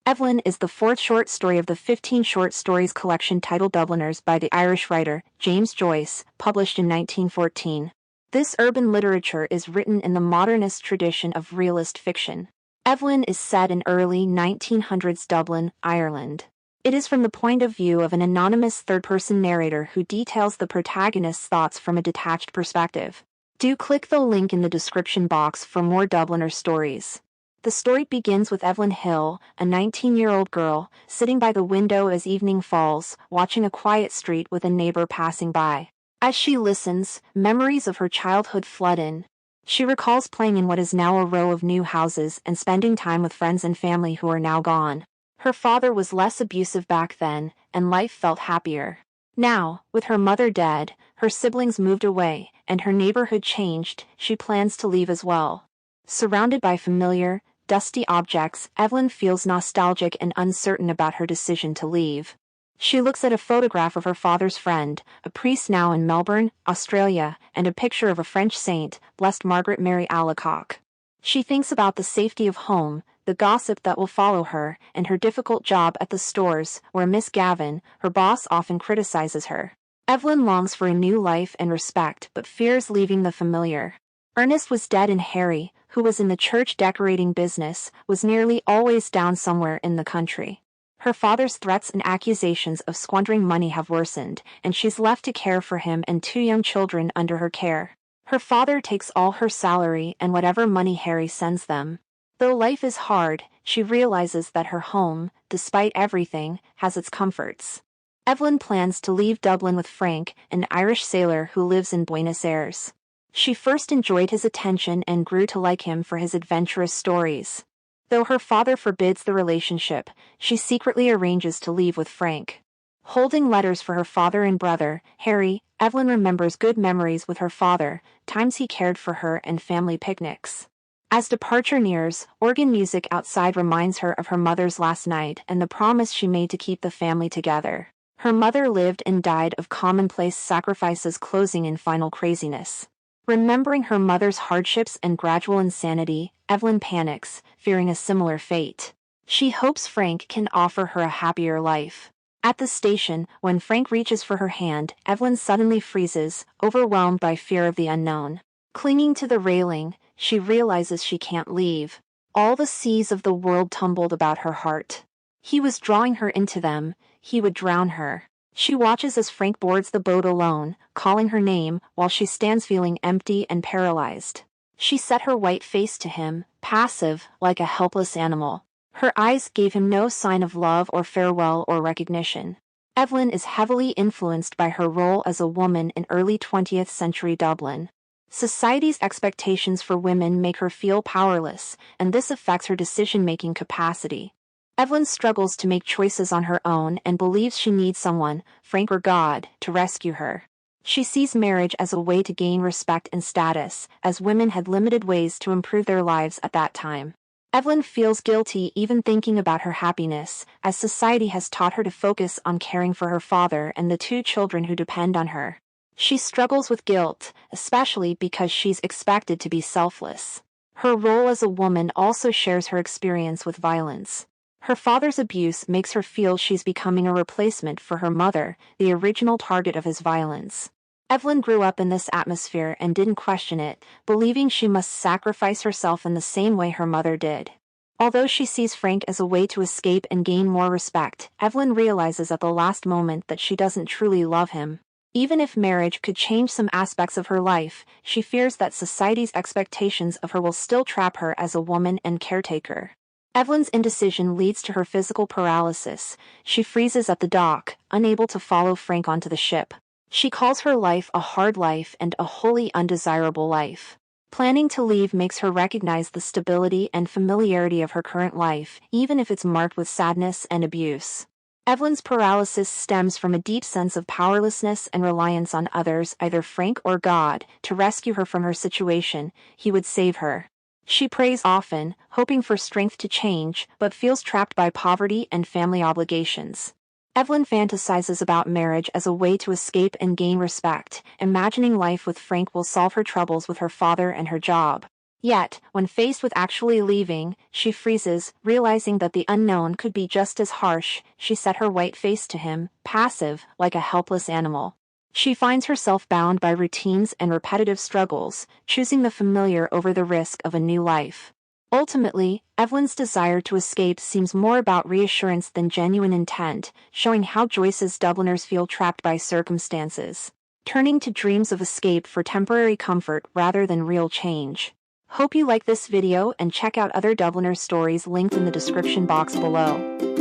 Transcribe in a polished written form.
Eveline is the fourth short story of the 15 short stories collection titled Dubliners by the Irish writer James Joyce, published in 1914. This urban literature is written in the modernist tradition of realist fiction. Eveline is set in early 1900s Dublin, Ireland. It is from the point of view of an anonymous third-person narrator who details the protagonist's thoughts from a detached perspective. Do click the link in the description box for more Dubliner stories. The story begins with Eveline Hill, a 19-year-old girl, sitting by the window as evening falls, watching a quiet street with a neighbor passing by. As she listens, memories of her childhood flood in. She recalls playing in what is now a row of new houses and spending time with friends and family who are now gone. Her father was less abusive back then, and life felt happier. Now, with her mother dead, her siblings moved away, and her neighborhood changed, she plans to leave as well. Surrounded by familiar, dusty objects, Eveline feels nostalgic and uncertain about her decision to leave. She looks at a photograph of her father's friend, a priest now in Melbourne, Australia, and a picture of a French saint, Blessed Margaret Mary Alacoque. She thinks about the safety of home, the gossip that will follow her, and her difficult job at the stores, where Miss Gavin, her boss, often criticizes her. Eveline longs for a new life and respect but fears leaving the familiar. Ernest was dead and Harry, who was in the church decorating business, was nearly always down somewhere in the country. Her father's threats and accusations of squandering money have worsened, and she's left to care for him and 2 young children under her care. Her father takes all her salary and whatever money Harry sends them. Though life is hard, she realizes that her home, despite everything, has its comforts. Eveline plans to leave Dublin with Frank, an Irish sailor who lives in Buenos Aires. She first enjoyed his attention and grew to like him for his adventurous stories. Though her father forbids the relationship, she secretly arranges to leave with Frank. Holding letters for her father and brother, Harry, Eveline remembers good memories with her father, times he cared for her and family picnics. As departure nears, organ music outside reminds her of her mother's last night and the promise she made to keep the family together. Her mother lived and died of commonplace sacrifices, closing in final craziness. Remembering her mother's hardships and gradual insanity, Eveline panics, fearing a similar fate. She hopes Frank can offer her a happier life. At the station, when Frank reaches for her hand, Eveline suddenly freezes, overwhelmed by fear of the unknown. Clinging to the railing, she realizes she can't leave. All the seas of the world tumbled about her heart. He was drawing her into them, he would drown her. She watches as Frank boards the boat alone, calling her name, while she stands feeling empty and paralyzed. She set her white face to him, passive, like a helpless animal. Her eyes gave him no sign of love or farewell or recognition. Eveline is heavily influenced by her role as a woman in early 20th century Dublin. Society's expectations for women make her feel powerless, and this affects her decision-making capacity. Eveline struggles to make choices on her own and believes she needs someone, Frank or God, to rescue her. She sees marriage as a way to gain respect and status, as women had limited ways to improve their lives at that time. Eveline feels guilty even thinking about her happiness, as society has taught her to focus on caring for her father and the 2 children who depend on her. She struggles with guilt, especially because she's expected to be selfless. Her role as a woman also shares her experience with violence. Her father's abuse makes her feel she's becoming a replacement for her mother, the original target of his violence. Eveline grew up in this atmosphere and didn't question it, believing she must sacrifice herself in the same way her mother did. Although she sees Frank as a way to escape and gain more respect, Eveline realizes at the last moment that she doesn't truly love him. Even if marriage could change some aspects of her life, she fears that society's expectations of her will still trap her as a woman and caretaker. Eveline's indecision leads to her physical paralysis. She freezes at the dock, unable to follow Frank onto the ship. She calls her life a hard life and a wholly undesirable life. Planning to leave makes her recognize the stability and familiarity of her current life, even if it's marked with sadness and abuse. Eveline's paralysis stems from a deep sense of powerlessness and reliance on others, either Frank or God, to rescue her from her situation. He would save her. She prays often, hoping for strength to change, but feels trapped by poverty and family obligations. Eveline fantasizes about marriage as a way to escape and gain respect, imagining life with Frank will solve her troubles with her father and her job. Yet, when faced with actually leaving, she freezes, realizing that the unknown could be just as harsh. She set her white face to him, passive, like a helpless animal. She finds herself bound by routines and repetitive struggles, choosing the familiar over the risk of a new life. Ultimately, Eveline's desire to escape seems more about reassurance than genuine intent, showing how Joyce's Dubliners feel trapped by circumstances, turning to dreams of escape for temporary comfort rather than real change. Hope you like this video and check out other Dubliners stories linked in the description box below.